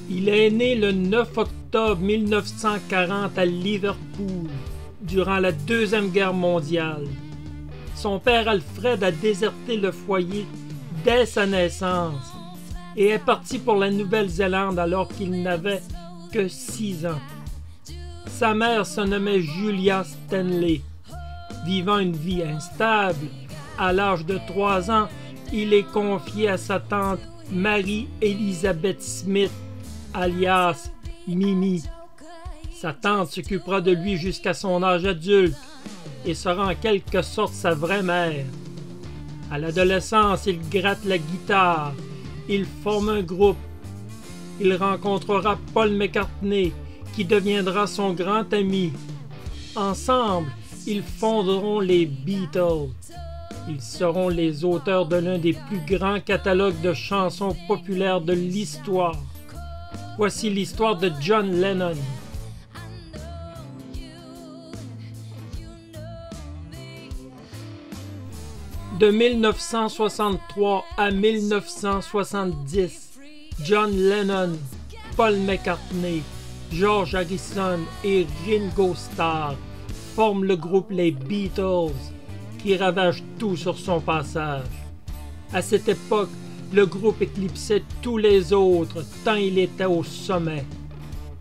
Il est né le 9 octobre 1940 à Liverpool, durant la Deuxième Guerre mondiale. Son père Alfred a déserté le foyer dès sa naissance et est parti pour la Nouvelle-Zélande alors qu'il n'avait que 6 ans. Sa mère se nommait Julia Stanley. Vivant une vie instable, à l'âge de 3 ans, il est confié à sa tante Mary-Elizabeth Smith, alias Mimi. Sa tante s'occupera de lui jusqu'à son âge adulte et sera en quelque sorte sa vraie mère. À l'adolescence, il gratte la guitare, il forme un groupe. Il rencontrera Paul McCartney, qui deviendra son grand ami. Ensemble, ils fonderont les Beatles. Ils seront les auteurs de l'un des plus grands catalogues de chansons populaires de l'histoire. Voici l'histoire de John Lennon. De 1963 à 1970, John Lennon, Paul McCartney, George Harrison et Ringo Starr forment le groupe les Beatles, qui ravage tout sur son passage. À cette époque, le groupe éclipsait tous les autres, tant il était au sommet.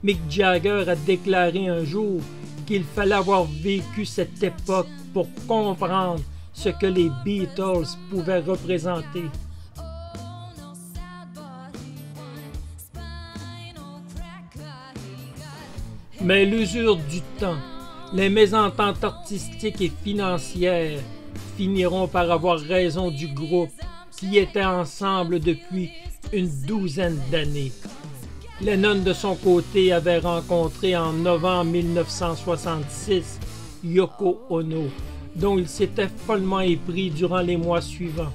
Mick Jagger a déclaré un jour qu'il fallait avoir vécu cette époque pour comprendre ce que les Beatles pouvaient représenter. Mais l'usure du temps, les mésententes artistiques et financières finiront par avoir raison du groupe qui était ensemble depuis une douzaine d'années. Lennon, de son côté, avait rencontré en novembre 1966 Yoko Ono, dont il s'était follement épris durant les mois suivants.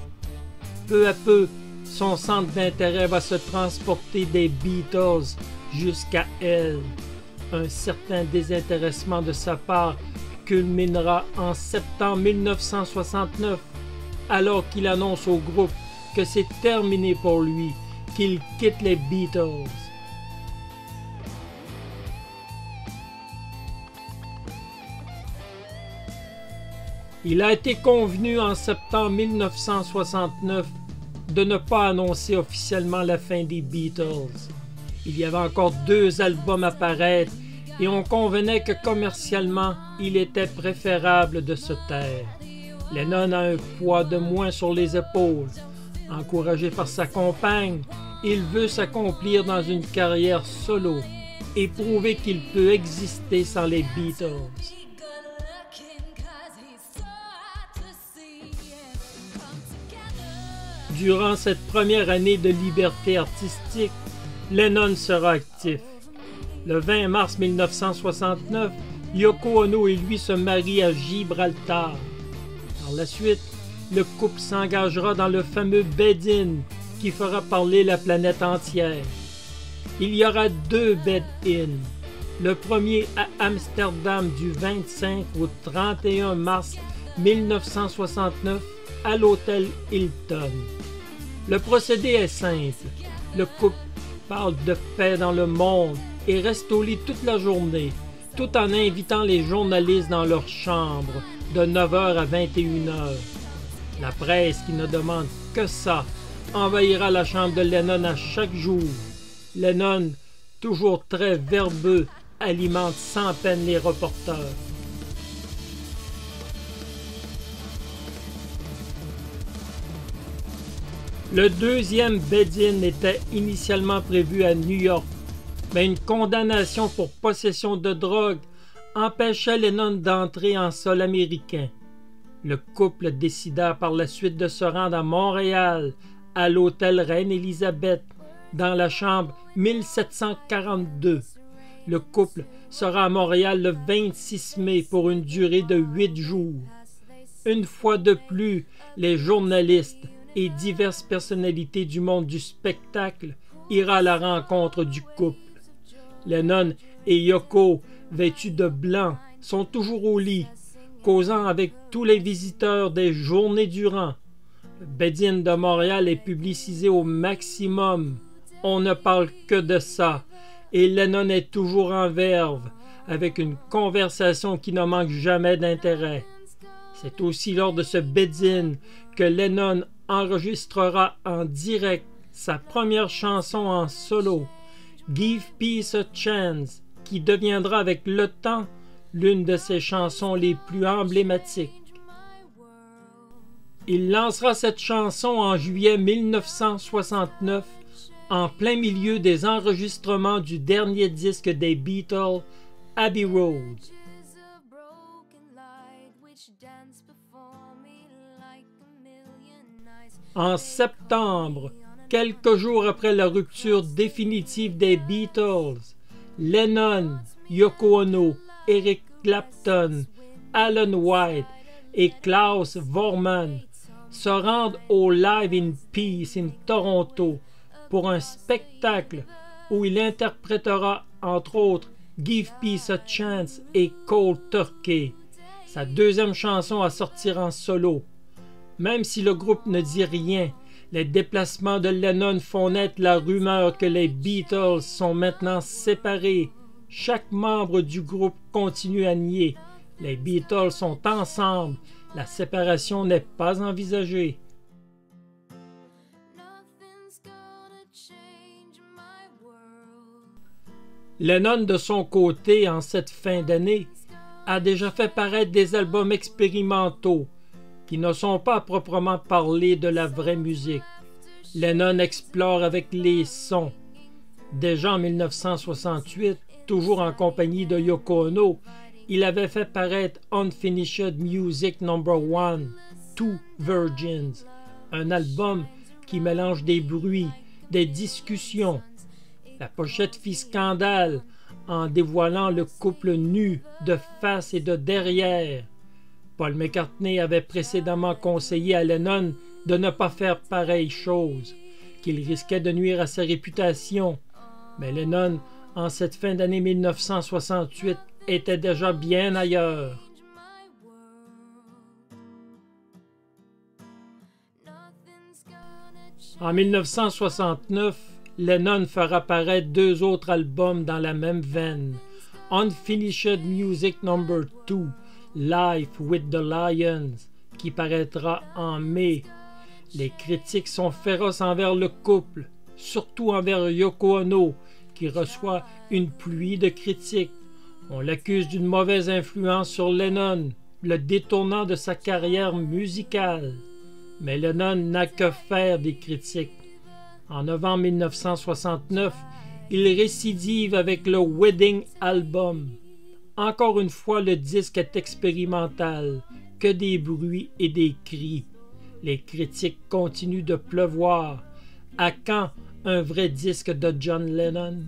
Peu à peu, son centre d'intérêt va se transporter des Beatles jusqu'à elle. Un certain désintéressement de sa part culminera en septembre 1969, alors qu'il annonce au groupe que c'est terminé pour lui, qu'il quitte les Beatles. Il a été convenu en septembre 1969 de ne pas annoncer officiellement la fin des Beatles. Il y avait encore 2 albums à paraître et on convenait que commercialement, il était préférable de se taire. Lennon a un poids de moins sur les épaules. Encouragé par sa compagne, il veut s'accomplir dans une carrière solo et prouver qu'il peut exister sans les Beatles. Durant cette première année de liberté artistique, Lennon sera actif. Le 20 mars 1969, Yoko Ono et lui se marient à Gibraltar. Par la suite, le couple s'engagera dans le fameux Bed-In qui fera parler la planète entière. Il y aura 2 Bed-In. Le premier à Amsterdam du 25 au 31 mars 1969 à l'hôtel Hilton. Le procédé est simple. Le couple parle de paix dans le monde et reste au lit toute la journée, tout en invitant les journalistes dans leur chambre de 9h à 21h. La presse, qui ne demande que ça, envahira la chambre de Lennon à chaque jour. Lennon, toujours très verbeux, alimente sans peine les reporters. Le deuxième bed-in était initialement prévu à New York, mais une condamnation pour possession de drogue empêchait Lennon d'entrer en sol américain. Le couple décida par la suite de se rendre à Montréal, à l'hôtel Reine-Élisabeth, dans la chambre 1742. Le couple sera à Montréal le 26 mai pour une durée de 8 jours. Une fois de plus, les journalistes et diverses personnalités du monde du spectacle iront à la rencontre du couple. Lennon et Yoko, vêtus de blanc, sont toujours au lit, causant avec tous les visiteurs des journées durant. Le bed-in de Montréal est publicisé au maximum. On ne parle que de ça, et Lennon est toujours en verve, avec une conversation qui ne manque jamais d'intérêt. C'est aussi lors de ce bed-in que Lennon enregistrera en direct sa première chanson en solo, Give Peace a Chance, qui deviendra avec le temps l'une de ses chansons les plus emblématiques. Il lancera cette chanson en juillet 1969, en plein milieu des enregistrements du dernier disque des Beatles, Abbey Road. En septembre, quelques jours après la rupture définitive des Beatles, Lennon, Yoko Ono, Eric Clapton, Alan White et Klaus Voormann se rendent au Live in Peace in Toronto pour un spectacle où il interprétera entre autres Give Peace a Chance et Cold Turkey, sa deuxième chanson à sortir en solo. Même si le groupe ne dit rien, les déplacements de Lennon font naître la rumeur que les Beatles sont maintenant séparés. Chaque membre du groupe continue à nier. Les Beatles sont ensemble. La séparation n'est pas envisagée. Lennon, de son côté, en cette fin d'année, a déjà fait paraître des albums expérimentaux qui ne sont pas à proprement parler de la vraie musique. Lennon explore avec les sons. Déjà en 1968, toujours en compagnie de Yoko Ono, il avait fait paraître Unfinished Music No. 1, Two Virgins, un album qui mélange des bruits, des discussions. La pochette fit scandale en dévoilant le couple nu de face et de derrière. Paul McCartney avait précédemment conseillé à Lennon de ne pas faire pareille chose, qu'il risquait de nuire à sa réputation. Mais Lennon, en cette fin d'année 1968, était déjà bien ailleurs. En 1969, Lennon fera paraître deux autres albums dans la même veine. Unfinished Music No. 2, Life with the Lions, qui paraîtra en mai. Les critiques sont féroces envers le couple, surtout envers Yoko Ono, qui reçoit une pluie de critiques. On l'accuse d'une mauvaise influence sur Lennon, le détournant de sa carrière musicale. Mais Lennon n'a que faire des critiques. En novembre 1969, il récidive avec le Wedding Album. Encore une fois, le disque est expérimental, que des bruits et des cris. Les critiques continuent de pleuvoir. À quand un vrai disque de John Lennon?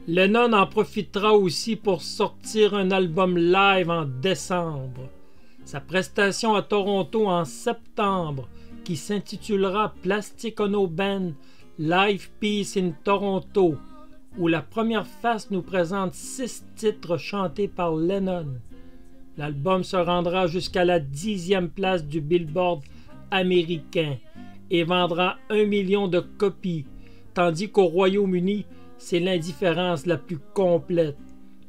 Lennon en profitera aussi pour sortir un album live en décembre. Sa prestation à Toronto en septembre, qui s'intitulera Plastic Ono Band Live Peace in Toronto, où la première face nous présente 6 titres chantés par Lennon. L'album se rendra jusqu'à la 10e place du Billboard américain et vendra 1 million de copies, tandis qu'au Royaume-Uni, c'est l'indifférence la plus complète,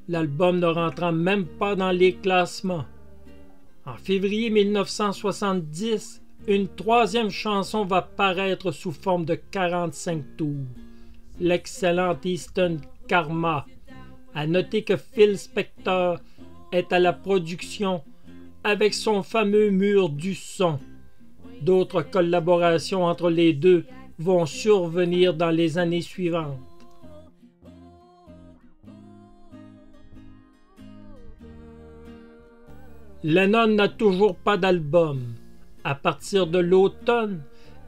l'album ne rentrant même pas dans les classements. En février 1970, une troisième chanson va paraître sous forme de 45 tours, l'excellent Eastern Karma. À noter que Phil Spector est à la production avec son fameux mur du son. D'autres collaborations entre les deux vont survenir dans les années suivantes. Lennon n'a toujours pas d'album. À partir de l'automne,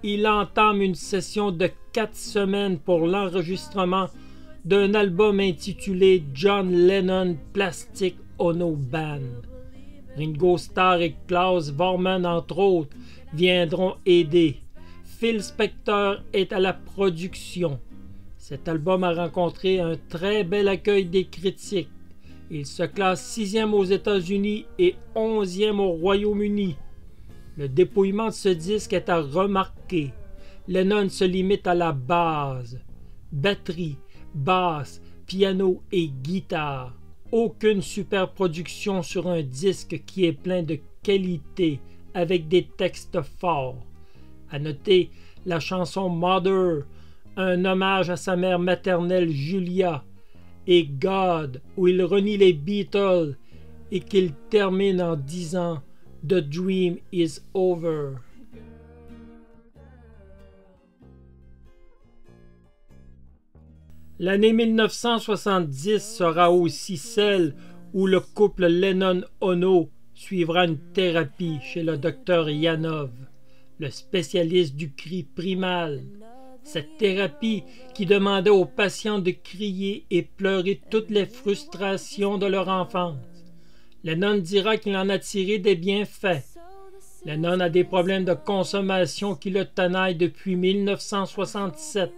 il entame une session de 4 semaines pour l'enregistrement d'un album intitulé John Lennon Plastic Ono Band. Ringo Starr et Klaus Voormann, entre autres, viendront aider. Phil Spector est à la production. Cet album a rencontré un très bel accueil des critiques. Il se classe 6e aux États-Unis et 11e au Royaume-Uni. Le dépouillement de ce disque est à remarquer. Lennon se limite à la base, batterie, basse, piano et guitare. Aucune superproduction sur un disque qui est plein de qualité avec des textes forts. À noter la chanson Mother, un hommage à sa mère maternelle Julia, et God, où il renie les Beatles et qu'il termine en disant « The dream is over ». L'année 1970 sera aussi celle où le couple Lennon-Ono suivra une thérapie chez le docteur Yanov, le spécialiste du cri primal. Cette thérapie qui demandait aux patients de crier et pleurer toutes les frustrations de leur enfance. Lennon dira qu'il en a tiré des bienfaits. Lennon a des problèmes de consommation qui le tenaillent depuis 1967.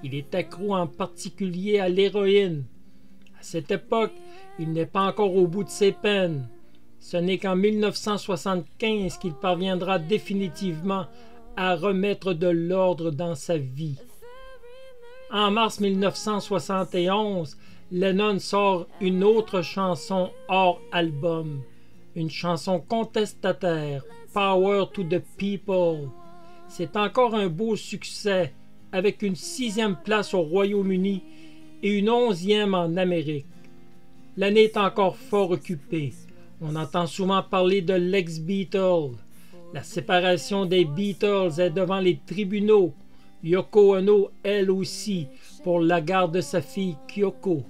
Il est accro en particulier à l'héroïne. À cette époque, il n'est pas encore au bout de ses peines. Ce n'est qu'en 1975 qu'il parviendra définitivement à remettre de l'ordre dans sa vie. En mars 1971, Lennon sort une autre chanson hors album, une chanson contestataire, Power to the People. C'est encore un beau succès, avec une 6e place au Royaume-Uni et une 11e en Amérique. L'année est encore fort occupée. On entend souvent parler de l'ex-Beatles. La séparation des Beatles est devant les tribunaux. Yoko Ono, elle aussi, pour la garde de sa fille Kyoko.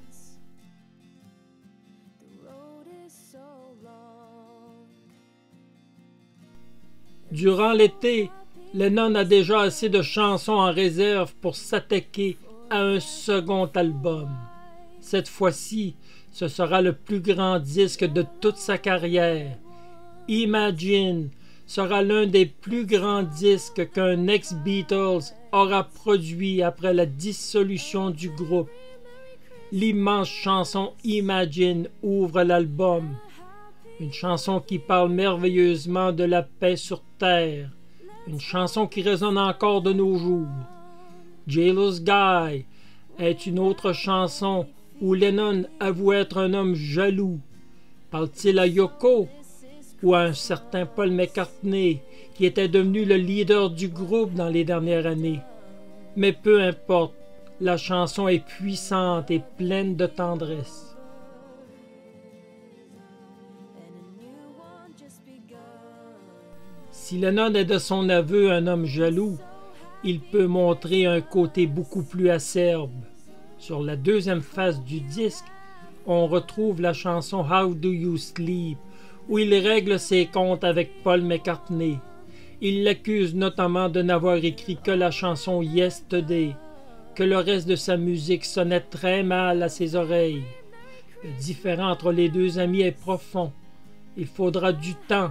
Durant l'été, Lennon a déjà assez de chansons en réserve pour s'attaquer à un second album. Cette fois-ci, ce sera le plus grand disque de toute sa carrière. Imagine sera l'un des plus grands disques qu'un ex-Beatles aura produit après la dissolution du groupe. L'immense chanson Imagine ouvre l'album. Une chanson qui parle merveilleusement de la paix sur Terre. Une chanson qui résonne encore de nos jours. Jealous Guy est une autre chanson où Lennon avoue être un homme jaloux. Parle-t-il à Yoko ou à un certain Paul McCartney qui était devenu le leader du groupe dans les dernières années? Mais peu importe, la chanson est puissante et pleine de tendresse. Si Lennon est de son aveu un homme jaloux, il peut montrer un côté beaucoup plus acerbe. Sur la deuxième face du disque, on retrouve la chanson How Do You Sleep, où il règle ses comptes avec Paul McCartney. Il l'accuse notamment de n'avoir écrit que la chanson Yesterday, que le reste de sa musique sonnait très mal à ses oreilles. Le différend entre les deux amis est profond. Il faudra du temps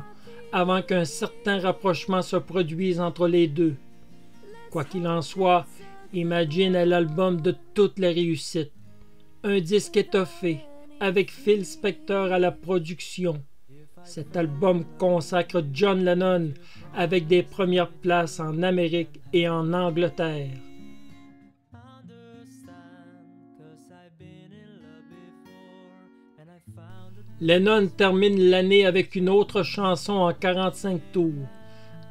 avant qu'un certain rapprochement se produise entre les deux. Quoi qu'il en soit, Imagine est l'album de toutes les réussites. Un disque étoffé, avec Phil Spector à la production. Cet album consacre John Lennon avec des premières places en Amérique et en Angleterre. Lennon termine l'année avec une autre chanson en 45 tours,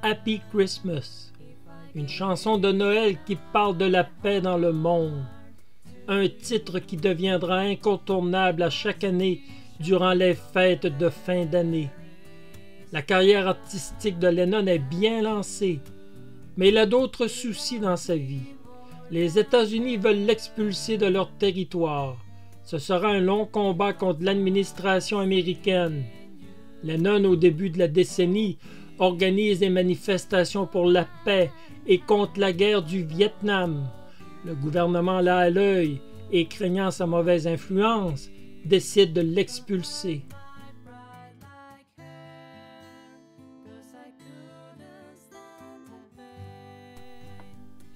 Happy Christmas, une chanson de Noël qui parle de la paix dans le monde, un titre qui deviendra incontournable à chaque année durant les fêtes de fin d'année. La carrière artistique de Lennon est bien lancée, mais il a d'autres soucis dans sa vie. Les États-Unis veulent l'expulser de leur territoire. Ce sera un long combat contre l'administration américaine. Lennon, au début de la décennie, organise des manifestations pour la paix et contre la guerre du Vietnam. Le gouvernement l'a à l'œil et, craignant sa mauvaise influence, décide de l'expulser.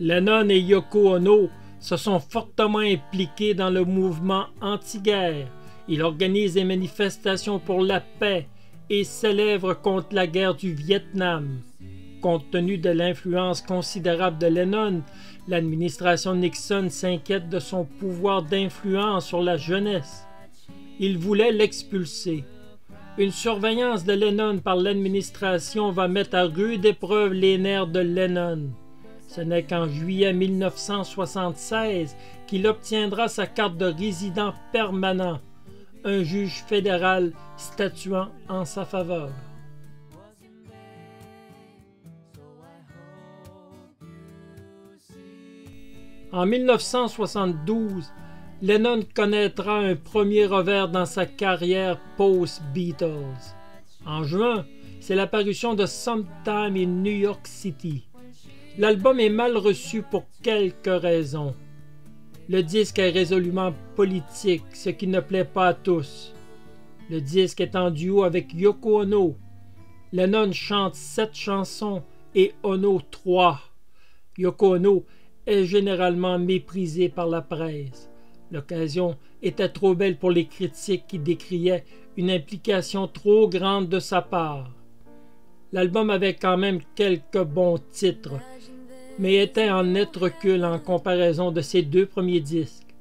Lennon et Yoko Ono se sont fortement impliqués dans le mouvement anti-guerre. Ils organisent des manifestations pour la paix et célèbrent contre la guerre du Vietnam. Compte tenu de l'influence considérable de Lennon, l'administration Nixon s'inquiète de son pouvoir d'influence sur la jeunesse. Il voulait l'expulser. Une surveillance de Lennon par l'administration va mettre à rude épreuve les nerfs de Lennon. Ce n'est qu'en juillet 1976 qu'il obtiendra sa carte de résident permanent, un juge fédéral statuant en sa faveur. En 1972, Lennon connaîtra un premier revers dans sa carrière post-Beatles. En juin, c'est l'apparition de Sometime in New York City. L'album est mal reçu pour quelques raisons. Le disque est résolument politique, ce qui ne plaît pas à tous. Le disque est en duo avec Yoko Ono. Lennon chante 7 chansons et Ono 3. Yoko Ono est généralement méprisé par la presse. L'occasion était trop belle pour les critiques qui décriaient une implication trop grande de sa part. L'album avait quand même quelques bons titres, mais était en net recul en comparaison de ses 2 premiers disques.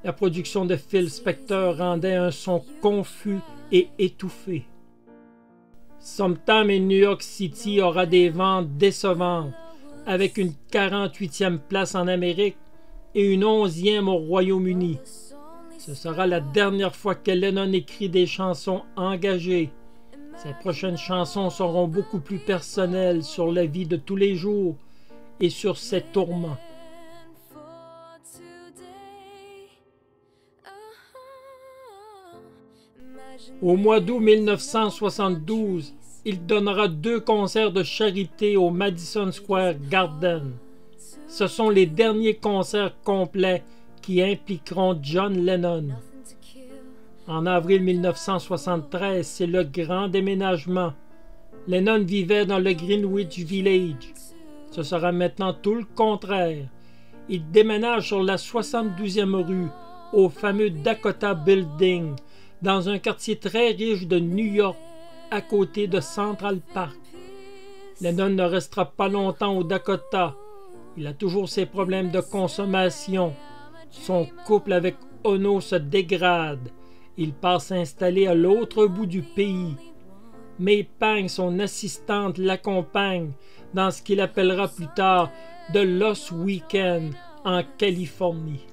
La production de Phil Spector rendait un son confus et étouffé. Sometime in New York City aura des ventes décevantes, avec une 48e place en Amérique et une 11e au Royaume-Uni. Ce sera la dernière fois que Lennon écrit des chansons engagées. Ses prochaines chansons seront beaucoup plus personnelles sur la vie de tous les jours et sur ses tourments. Au mois d'août 1972, il donnera 2 concerts de charité au Madison Square Garden. Ce sont les derniers concerts complets qui impliqueront John Lennon. En avril 1973, c'est le grand déménagement. Lennon vivait dans le Greenwich Village. Ce sera maintenant tout le contraire. Il déménage sur la 72e rue, au fameux Dakota Building, dans un quartier très riche de New York, à côté de Central Park. Lennon ne restera pas longtemps au Dakota. Il a toujours ses problèmes de consommation. Son couple avec Ono se dégrade. Il part s'installer à l'autre bout du pays. May Pang, son assistante, l'accompagne dans ce qu'il appellera plus tard The Lost Weekend en Californie.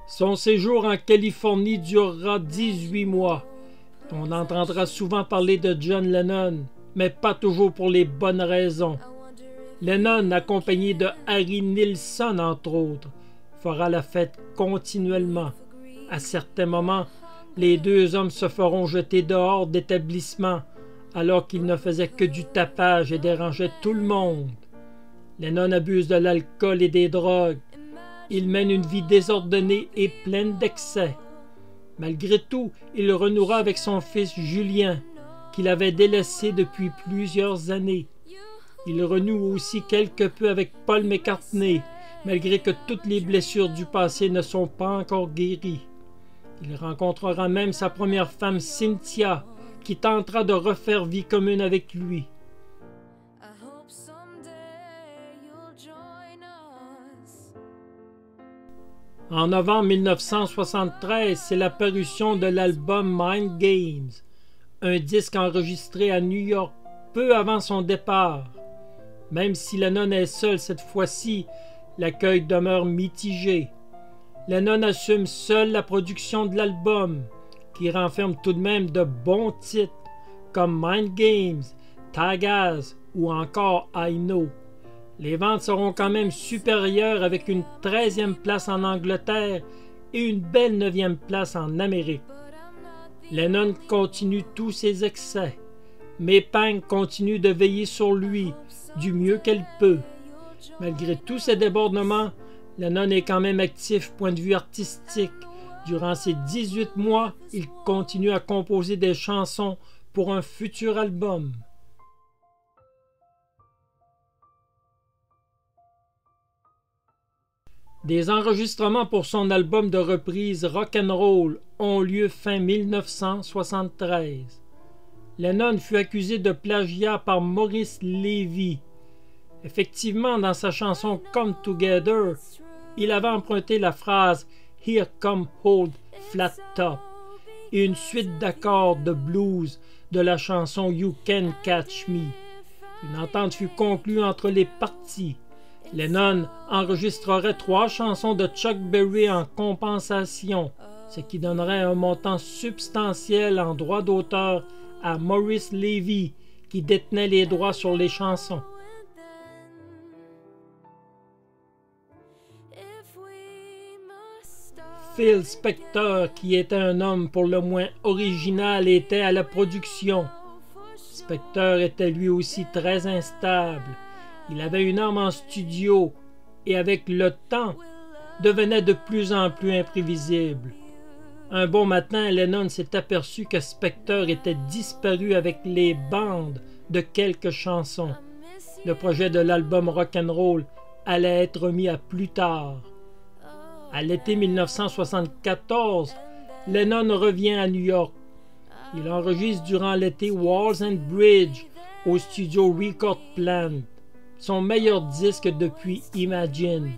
Son séjour en Californie durera 18 mois. On entendra souvent parler de John Lennon, mais pas toujours pour les bonnes raisons. Lennon, accompagné de Harry Nilsson entre autres, fera la fête continuellement. À certains moments, les 2 hommes se feront jeter dehors d'établissement, alors qu'ils ne faisaient que du tapage et dérangeaient tout le monde. Lennon abuse de l'alcool et des drogues. Il mène une vie désordonnée et pleine d'excès. Malgré tout, il renouera avec son fils Julien, qu'il avait délaissé depuis plusieurs années. Il renoue aussi quelque peu avec Paul McCartney, malgré que toutes les blessures du passé ne sont pas encore guéries. Il rencontrera même sa première femme Cynthia, qui tentera de refaire vie commune avec lui. En novembre 1973, c'est la parution de l'album Mind Games, un disque enregistré à New York peu avant son départ. Même si Lennon est seul cette fois-ci, L'accueil demeure mitigé. Lennon assume seul la production de l'album, qui renferme tout de même de bons titres comme Mind Games, Tagaz ou encore I Know. Les ventes seront quand même supérieures avec une 13e place en Angleterre et une belle 9e place en Amérique. Lennon continue tous ses excès, mais Pang continue de veiller sur lui du mieux qu'elle peut. Malgré tous ces débordements, Lennon est quand même actif point de vue artistique. Durant ces 18 mois, il continue à composer des chansons pour un futur album. Des enregistrements pour son album de reprise Rock'n'Roll ont lieu fin 1973. Lennon fut accusé de plagiat par Maurice Levy. Effectivement, dans sa chanson Come Together, il avait emprunté la phrase « Here come hold flat top » et une suite d'accords de blues de la chanson « You Can Catch Me ». Une entente fut conclue entre les parties. Lennon enregistrerait 3 chansons de Chuck Berry en compensation, ce qui donnerait un montant substantiel en droits d'auteur à Maurice Levy, qui détenait les droits sur les chansons. Phil Spector, qui était un homme pour le moins original, était à la production. Spector était lui aussi très instable. Il avait une âme en studio et avec le temps, devenait de plus en plus imprévisible. Un bon matin, Lennon s'est aperçu que Spector était disparu avec les bandes de quelques chansons. Le projet de l'album Rock'n'Roll allait être mis à plus tard. À l'été 1974, Lennon revient à New York. Il enregistre durant l'été Walls and Bridge au studio Record Plant, son meilleur disque depuis Imagine.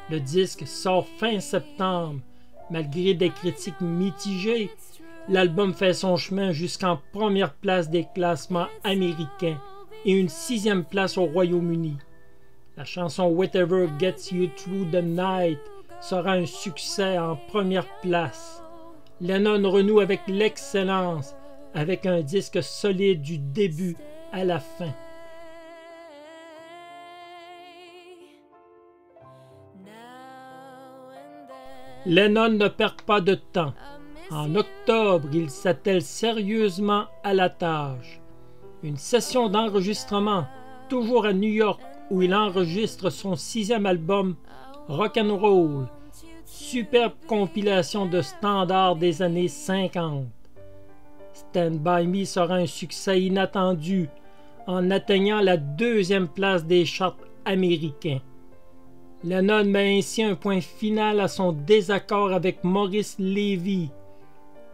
Le disque sort fin septembre. Malgré des critiques mitigées, l'album fait son chemin jusqu'en première place des classements américains et une 6e place au Royaume-Uni. La chanson Whatever Gets You Through the Night sera un succès en première place. Lennon renoue avec l'excellence, avec un disque solide du début à la fin. Lennon ne perd pas de temps. En octobre, il s'attelle sérieusement à la tâche. Une session d'enregistrement, toujours à New York, où il enregistre son 6e album, Rock'n'Roll, superbe compilation de standards des années 50. Stand By Me sera un succès inattendu, en atteignant la 2e place des charts américains. Lennon met ainsi un point final à son désaccord avec Maurice Levy.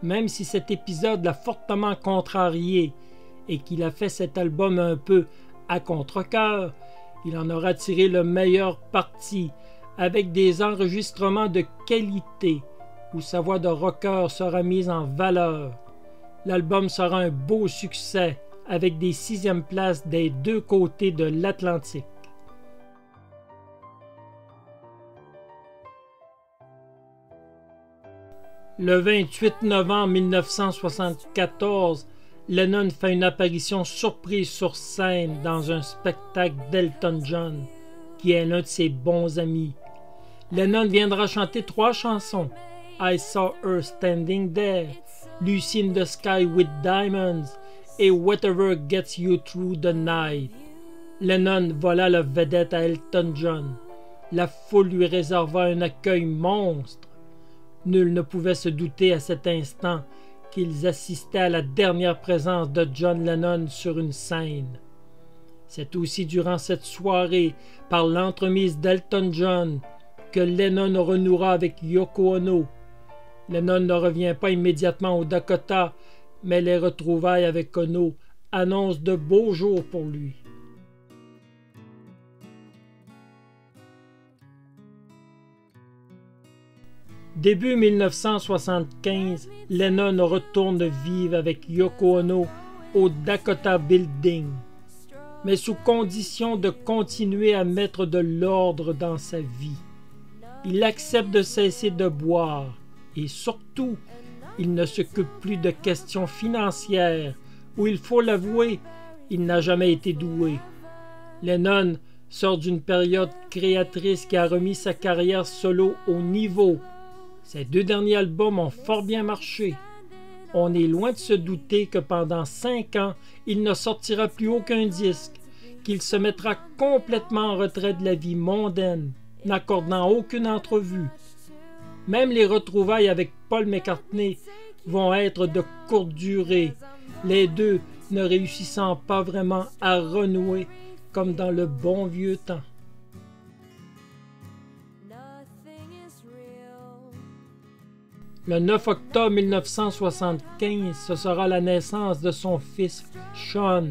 Même si cet épisode l'a fortement contrarié et qu'il a fait cet album un peu à contre-cœur, il en aura tiré le meilleur parti avec des enregistrements de qualité où sa voix de rocker sera mise en valeur. L'album sera un beau succès avec des 6e places des 2 côtés de l'Atlantique. Le 28 novembre 1974, Lennon fait une apparition surprise sur scène dans un spectacle d'Elton John, qui est l'un de ses bons amis. Lennon viendra chanter 3 chansons, I Saw Her Standing There, Lucy in the Sky with Diamonds et Whatever Gets You Through the Night. Lennon vola la vedette à Elton John. La foule lui réserva un accueil monstre. Nul ne pouvait se douter à cet instant qu'ils assistaient à la dernière présence de John Lennon sur une scène. C'est aussi durant cette soirée, par l'entremise d'Elton John, que Lennon renouera avec Yoko Ono. Lennon ne revient pas immédiatement au Dakota, mais les retrouvailles avec Ono annoncent de beaux jours pour lui. Début 1975, Lennon retourne vivre avec Yoko Ono au Dakota Building. mais sous condition de continuer à mettre de l'ordre dans sa vie. Il accepte de cesser de boire et surtout, il ne s'occupe plus de questions financières où, il faut l'avouer, il n'a jamais été doué. Lennon sort d'une période créatrice qui a remis sa carrière solo au niveau. Ses 2 derniers albums ont fort bien marché. On est loin de se douter que pendant 5 ans, il ne sortira plus aucun disque, qu'il se mettra complètement en retrait de la vie mondaine, n'accordant aucune entrevue. Même les retrouvailles avec Paul McCartney vont être de courte durée, les deux ne réussissant pas vraiment à renouer comme dans le bon vieux temps. Le 9 octobre 1975, ce sera la naissance de son fils Sean.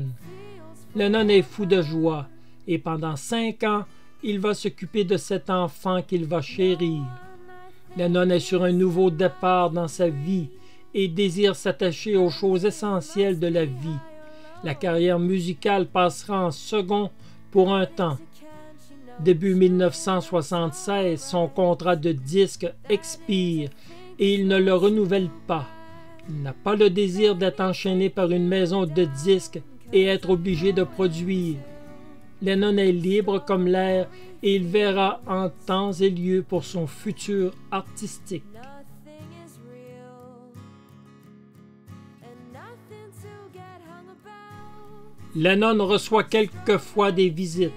Lennon est fou de joie et pendant 5 ans, il va s'occuper de cet enfant qu'il va chérir. Lennon est sur un nouveau départ dans sa vie et désire s'attacher aux choses essentielles de la vie. La carrière musicale passera en second pour un temps. Début 1976, son contrat de disque expire et il ne le renouvelle pas. Il n'a pas le désir d'être enchaîné par une maison de disques et être obligé de produire. Lennon est libre comme l'air et il verra en temps et lieu pour son futur artistique. Lennon reçoit quelquefois des visites.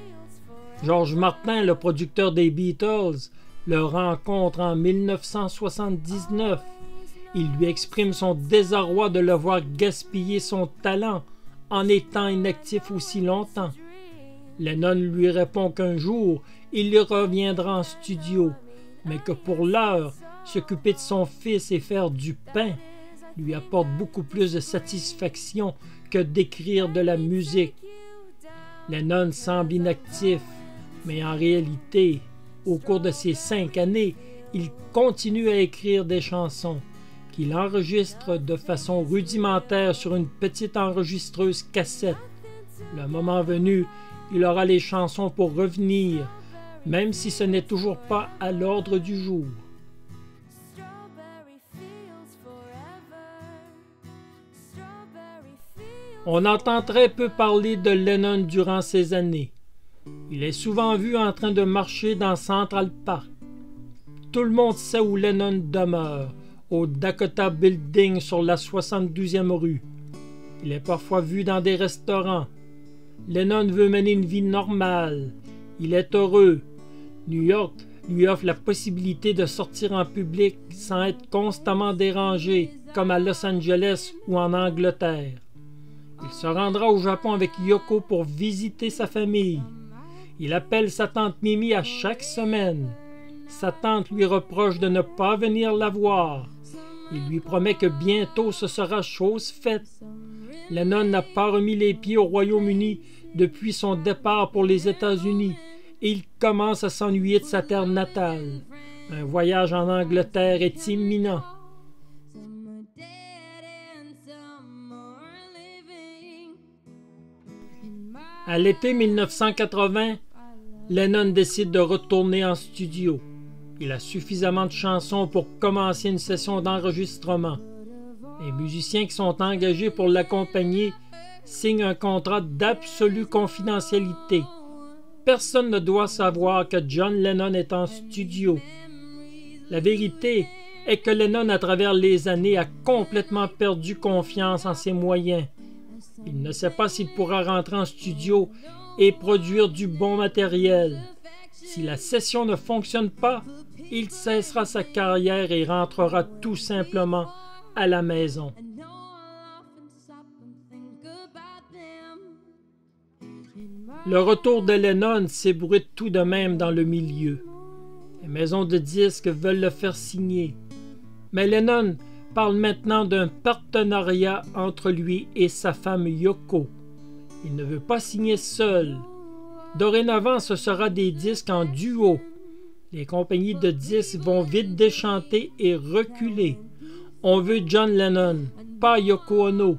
George Martin, le producteur des Beatles, le rencontre en 1979. Il lui exprime son désarroi de le voir gaspiller son talent en étant inactif aussi longtemps. Lennon lui répond qu'un jour, il y reviendra en studio, mais que pour l'heure, s'occuper de son fils et faire du pain lui apporte beaucoup plus de satisfaction que d'écrire de la musique. Lennon semble inactif, mais en réalité, au cours de ces 5 années, il continue à écrire des chansons qu'il enregistre de façon rudimentaire sur une petite enregistreuse cassette. Le moment venu, il aura les chansons pour revenir, même si ce n'est toujours pas à l'ordre du jour. On entend très peu parler de Lennon durant ces années. Il est souvent vu en train de marcher dans Central Park. Tout le monde sait où Lennon demeure, au Dakota Building sur la 72e rue. Il est parfois vu dans des restaurants. Lennon veut mener une vie normale. Il est heureux. New York lui offre la possibilité de sortir en public sans être constamment dérangé, comme à Los Angeles ou en Angleterre. Il se rendra au Japon avec Yoko pour visiter sa famille. Il appelle sa tante Mimi à chaque semaine. Sa tante lui reproche de ne pas venir la voir. Il lui promet que bientôt ce sera chose faite. Lennon n'a pas remis les pieds au Royaume-Uni depuis son départ pour les États-Unis et il commence à s'ennuyer de sa terre natale. Un voyage en Angleterre est imminent. À l'été 1980, Lennon décide de retourner en studio. Il a suffisamment de chansons pour commencer une session d'enregistrement. Les musiciens qui sont engagés pour l'accompagner signent un contrat d'absolue confidentialité. Personne ne doit savoir que John Lennon est en studio. La vérité est que Lennon, à travers les années, a complètement perdu confiance en ses moyens. Il ne sait pas s'il pourra rentrer en studio et produire du bon matériel. Si la session ne fonctionne pas, il cessera sa carrière et rentrera tout simplement à la maison. Le retour de Lennon s'ébruite tout de même dans le milieu. Les maisons de disques veulent le faire signer. Mais Lennon parle maintenant d'un partenariat entre lui et sa femme Yoko. Il ne veut pas signer seul. Dorénavant, ce sera des disques en duo. Les compagnies de disques vont vite déchanter et reculer. On veut John Lennon, pas Yoko Ono.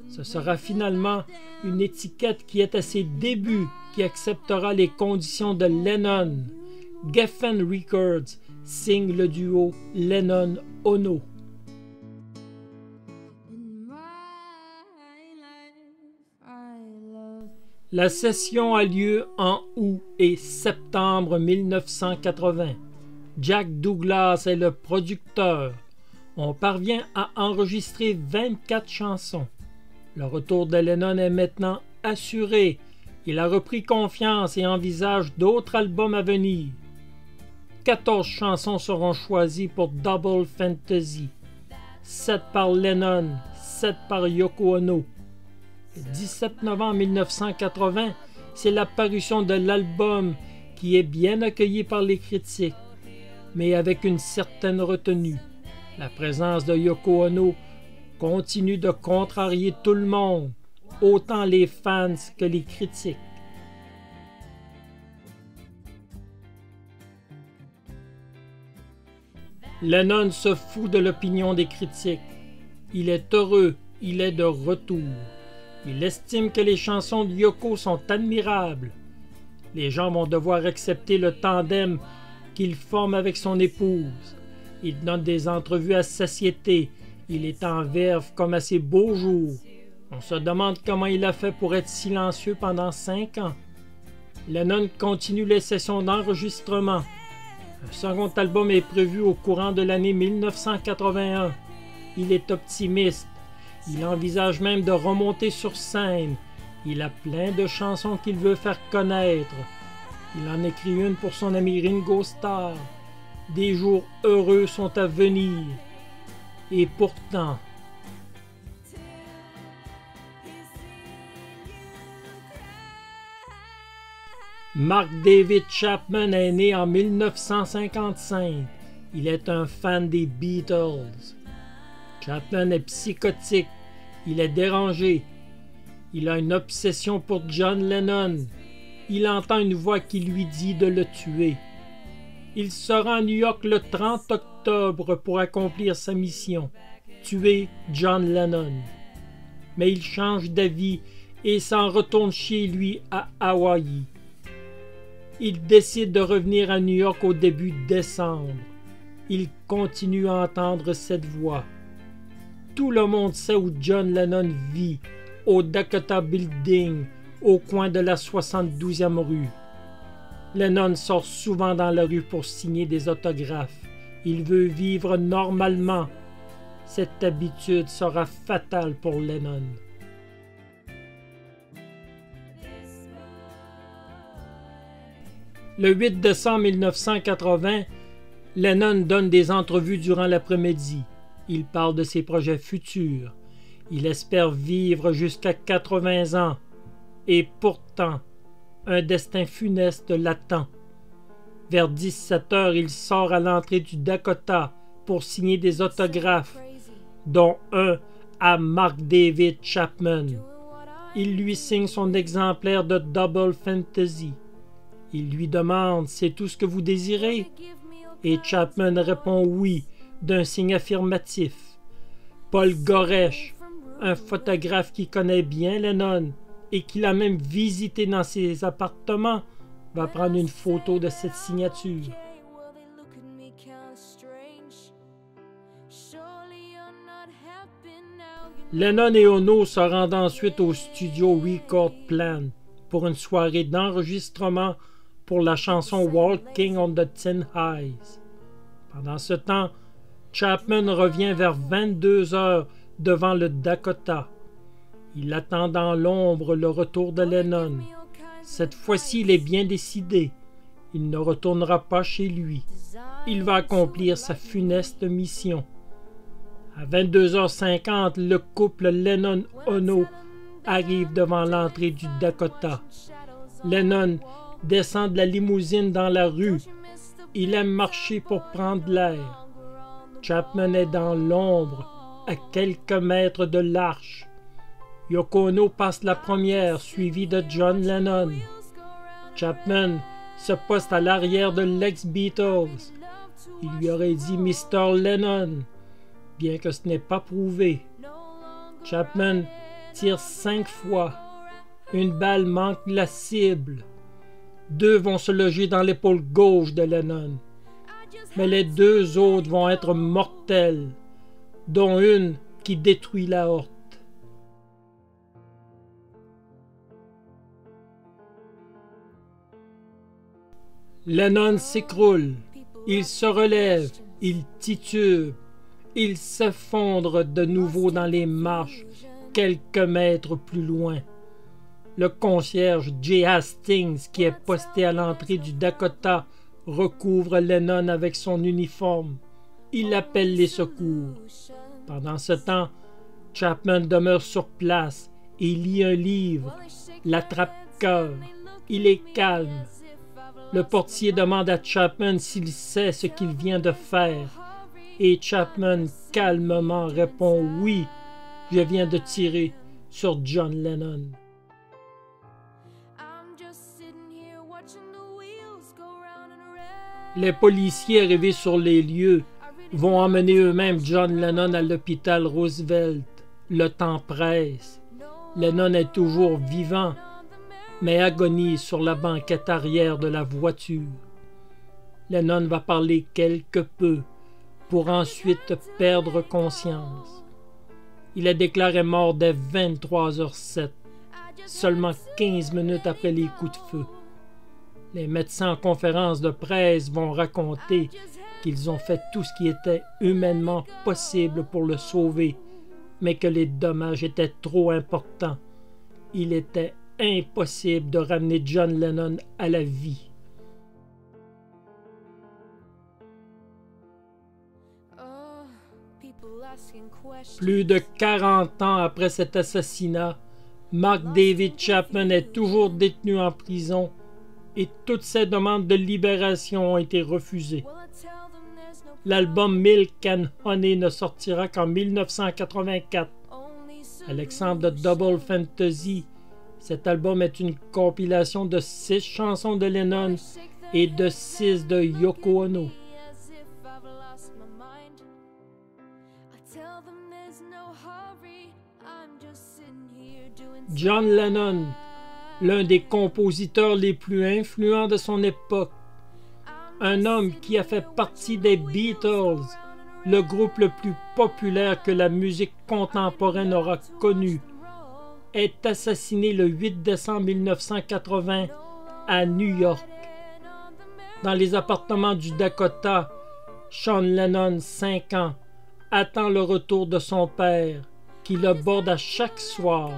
Ce sera finalement une étiquette qui est à ses débuts qui acceptera les conditions de Lennon. Geffen Records signe le duo Lennon-Ono. La session a lieu en août et septembre 1980. Jack Douglas est le producteur. On parvient à enregistrer 24 chansons. Le retour de Lennon est maintenant assuré. Il a repris confiance et envisage d'autres albums à venir. 14 chansons seront choisies pour Double Fantasy. 7 par Lennon, 7 par Yoko Ono. Le 17 novembre 1980, c'est l'apparition de l'album qui est bien accueilli par les critiques, mais avec une certaine retenue. La présence de Yoko Ono continue de contrarier tout le monde, autant les fans que les critiques. Lennon se fout de l'opinion des critiques. Il est heureux, il est de retour. Il estime que les chansons de Yoko sont admirables. Les gens vont devoir accepter le tandem qu'il forme avec son épouse. Il donne des entrevues à satiété. Il est en verve comme à ses beaux jours. On se demande comment il a fait pour être silencieux pendant 5 ans. Lennon continue les sessions d'enregistrement. Un second album est prévu au courant de l'année 1981. Il est optimiste. Il envisage même de remonter sur scène. Il a plein de chansons qu'il veut faire connaître. Il en écrit une pour son ami Ringo Starr. Des jours heureux sont à venir. Et pourtant... Mark David Chapman est né en 1955. Il est un fan des Beatles. Chapman est psychotique. Il est dérangé. Il a une obsession pour John Lennon. Il entend une voix qui lui dit de le tuer. Il sera à New York le 30 octobre pour accomplir sa mission, tuer John Lennon. Mais il change d'avis et s'en retourne chez lui à Hawaï. Il décide de revenir à New York au début décembre. Il continue à entendre cette voix. Tout le monde sait où John Lennon vit, au Dakota Building, au coin de la 72e rue. Lennon sort souvent dans la rue pour signer des autographes. Il veut vivre normalement. Cette habitude sera fatale pour Lennon. Le 8 décembre 1980, Lennon donne des entrevues durant l'après-midi. Il parle de ses projets futurs. Il espère vivre jusqu'à 80 ans. Et pourtant, un destin funeste l'attend. Vers 17 heures, il sort à l'entrée du Dakota pour signer des autographes, dont un à Mark David Chapman. Il lui signe son exemplaire de Double Fantasy. Il lui demande « C'est tout ce que vous désirez ?» Et Chapman répond « Oui » d'un signe affirmatif. Paul Goresh, un photographe qui connaît bien Lennon et qui l'a même visité dans ses appartements, va prendre une photo de cette signature. Lennon et Ono se rendent ensuite au studio Record Plant pour une soirée d'enregistrement pour la chanson Walking on the Tin Ice. Pendant ce temps, Chapman revient vers 22 heures devant le Dakota. Il attend dans l'ombre le retour de Lennon. Cette fois-ci, il est bien décidé. Il ne retournera pas chez lui. Il va accomplir sa funeste mission. À 22h50, le couple Lennon-Ono arrive devant l'entrée du Dakota. Lennon descend de la limousine dans la rue. Il aime marcher pour prendre l'air. Chapman est dans l'ombre, à quelques mètres de l'arche. Yoko Ono passe la première, suivie de John Lennon. Chapman se poste à l'arrière de l'ex-Beatles. Il lui aurait dit Mr. Lennon, bien que ce n'est pas prouvé. Chapman tire 5 fois. Une balle manque la cible. 2 vont se loger dans l'épaule gauche de Lennon. Mais les 2 autres vont être mortelles, dont une qui détruit l'aorte. Lennon s'écroule, il se relève, il titube, il s'effondre de nouveau dans les marches quelques mètres plus loin. Le concierge Jay Hastings, qui est posté à l'entrée du Dakota, recouvre Lennon avec son uniforme. Il appelle les secours. Pendant ce temps, Chapman demeure sur place et lit un livre, l'attrape-cœur. Il est calme. Le portier demande à Chapman s'il sait ce qu'il vient de faire. Et Chapman calmement répond « Oui, je viens de tirer sur John Lennon. » Les policiers arrivés sur les lieux vont emmener eux-mêmes John Lennon à l'hôpital Roosevelt. Le temps presse. Lennon est toujours vivant, mais agonise sur la banquette arrière de la voiture. Lennon va parler quelque peu pour ensuite perdre conscience. Il est déclaré mort dès 23h07, seulement 15 minutes après les coups de feu. Les médecins en conférence de presse vont raconter qu'ils ont fait tout ce qui était humainement possible pour le sauver, mais que les dommages étaient trop importants. Il était impossible de ramener John Lennon à la vie. Plus de 40 ans après cet assassinat, Mark David Chapman est toujours détenu en prison et toutes ses demandes de libération ont été refusées. L'album Milk and Honey ne sortira qu'en 1984. Alexandre de Double Fantasy, cet album est une compilation de 6 chansons de Lennon et de 6 de Yoko Ono. John Lennon, l'un des compositeurs les plus influents de son époque, un homme qui a fait partie des Beatles, le groupe le plus populaire que la musique contemporaine aura connu, est assassiné le 8 décembre 1980 à New York. Dans les appartements du Dakota, Sean Lennon, 5 ans, attend le retour de son père, qui le borde à chaque soir.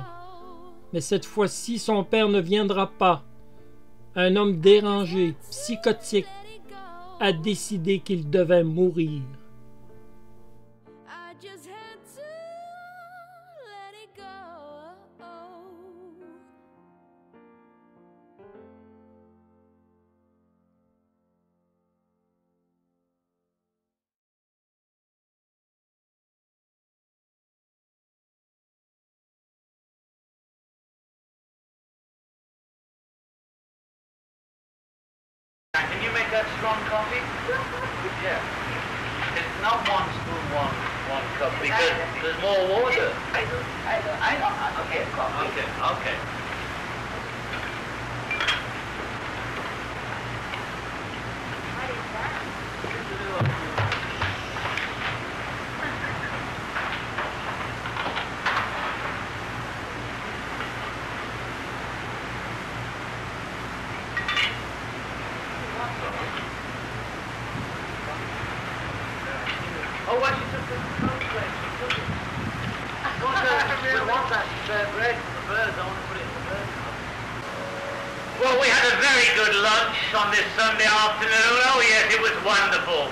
Mais cette fois-ci, son père ne viendra pas. Un homme dérangé, psychotique, a décidé qu'il devait mourir. Can you make that strong coffee? Yeah. It's not 1 spoon, one cup, because there's more water. I know. Okay. What is that? Oh, what she took the bread. She took it. We want that spare bread for the birds. I want to put it in the birds. Well, we had a very good lunch on this Sunday afternoon. Oh, yes, it was wonderful.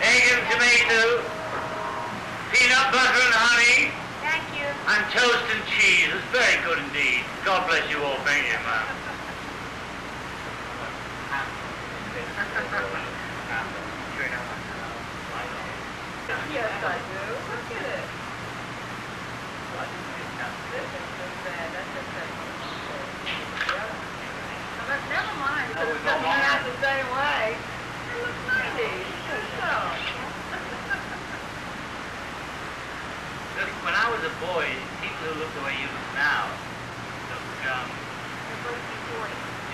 Egg and tomato, peanut butter and honey. Thank you. And toast and cheese. It was very good indeed. God bless you all. Thank you, ma'am. Yes, I do. Look at it. Never mind. It's coming out the same way. It looks pretty. When I was was a boy, people who look the way you look now look,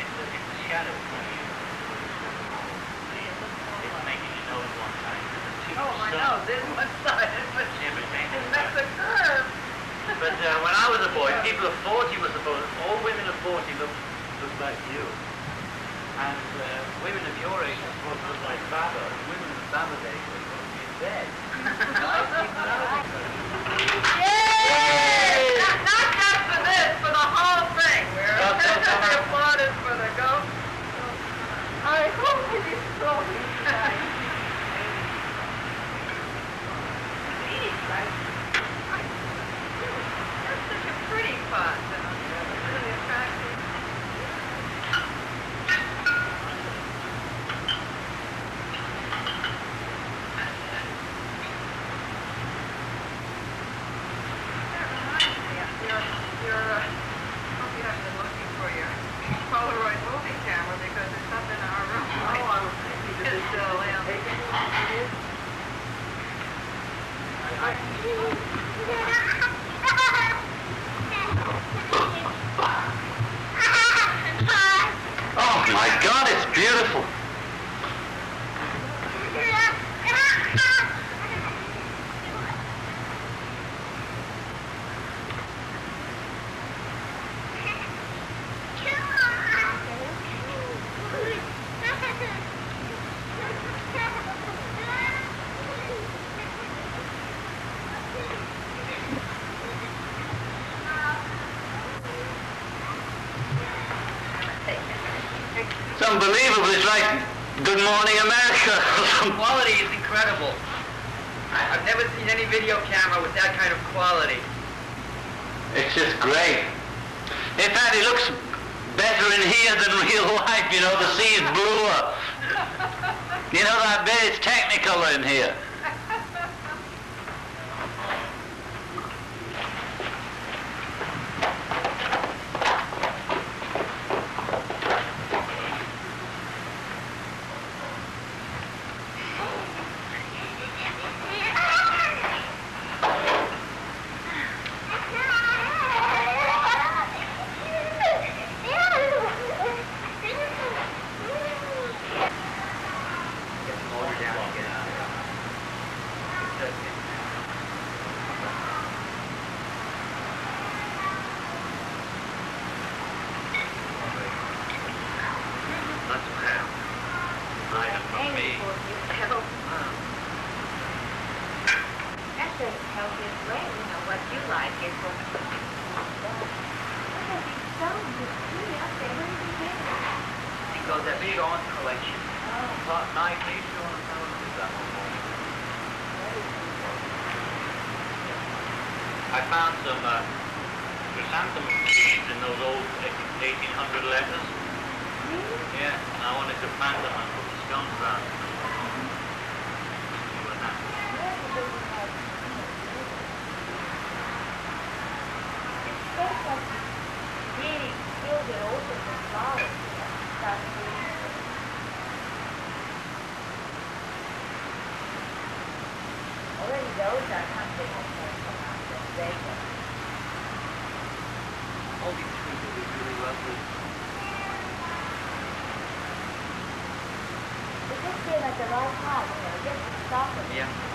it's a shadow from you. It's making your nose one side. Oh, my nose is one side. It makes a curve. But when I was a boy, people of 40 were supposed, all women of 40 looked like you. And women of your age were supposed to look like Baba. Women of Baba's age were supposed to be in bed. Yay! Not just for this, for the whole thing. The applaud is for the go. I hope it is so. That's such a pretty pot. Really attractive. Hope you haven't been looking for your Polaroid movie camera because it's up in our room. Oh, I was thinking to still Oh my God, it's beautiful. It's unbelievable. It's like Good Morning America. The quality is incredible. I've never seen any video camera with that kind of quality. It's just great. In fact, it looks better in here than real life. You know, the sea is bluer. You know that bit? It's Technicolor in here. Because that big on collection. I found some chrysanthemum seeds in those old 1800 letters. Yeah, and I wanted to plant them and put the stones around them. See what happens. Already those are something of All these trees will be really lovely. It just feels like the right time, just to stop it. Yeah.